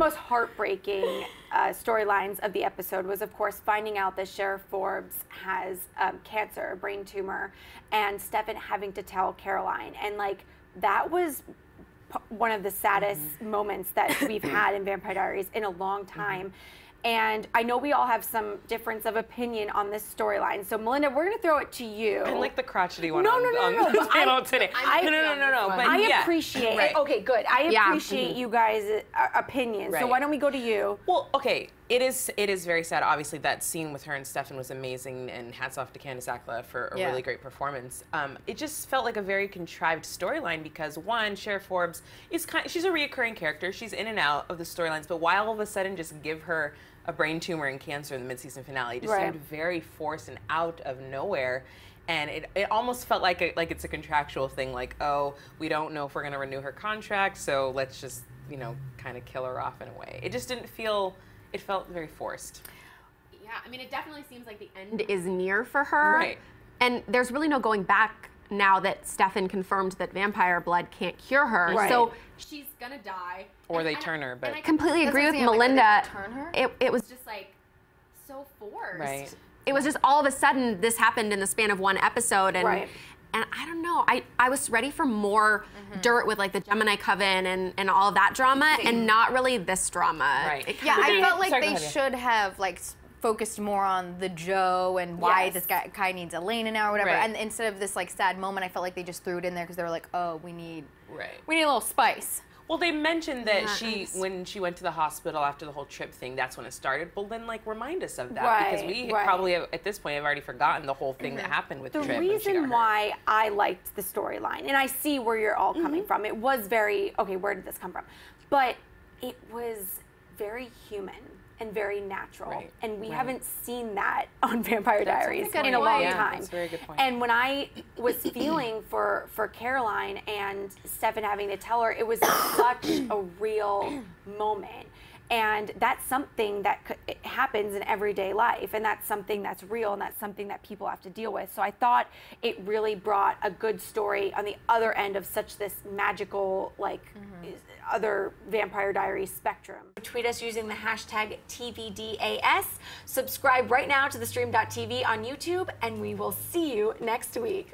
most heartbreaking storylines of the episode was, of course, finding out that Sheriff Forbes has cancer, a brain tumor, and Stefan having to tell Caroline. And, like, that was one of the saddest moments that we've had in Vampire Diaries in a long time. And I know we all have some difference of opinion on this storyline. So, Melinda, we're going to throw it to you. I like the crotchety one no, on the panel today. No. But I appreciate it. Okay, good. I appreciate you guys' opinions. So why don't we go to you? Well, okay. It is very sad. Obviously, that scene with her and Stefan was amazing, and hats off to Candice Accola for a really great performance. It just felt like a very contrived storyline because, one, Sheriff Forbes is she's a reoccurring character. She's in and out of the storylines, but why all of a sudden just give her a brain tumor and cancer in the mid-season finale? It just seemed very forced and out of nowhere. And it almost felt like it's a contractual thing, like, oh, we don't know if we're going to renew her contract, so let's just, you know, kind of kill her off in a way. It just didn't feel, it felt very forced. Yeah, I mean, it definitely seems like the end is near for her. Right. And there's really no going back now that Stefan confirmed that vampire blood can't cure her. Right. So she's going to die. Or they turn her, but... And I completely agree with Melinda. Turn her? It was just, like, so forced. Right. It was just all of a sudden this happened in the span of one episode. And, and I don't know, I was ready for more dirt with, like, the Gemini Coven and all of that drama, and not really this drama. Right. Yeah, I felt like they should have, like, focused more on the Joe and why this guy needs Elena now or whatever. And instead of this, like, sad moment, I felt like they just threw it in there because they were like, oh, we need a little spice. Well, they mentioned that when she went to the hospital after the whole trip thing, that's when it started. Well, then, like, remind us of that because we probably have, at this point have already forgotten the whole thing that happened with the trip. The reason why I liked the storyline, and I see where you're all coming from, it was very, okay, where did this come from? But it was very human and very natural, and we haven't seen that on Vampire Diaries in a long time. That's a very good point. And when I was feeling for Caroline and Stefan having to tell her, it was such a real moment. And that's something that happens in everyday life, and that's something that's real, and that's something that people have to deal with. So I thought it really brought a good story on the other end of such this magical, like, other Vampire Diaries spectrum. Tweet us using the hashtag TVDAS. Subscribe right now to theStream.tv on YouTube, and we will see you next week.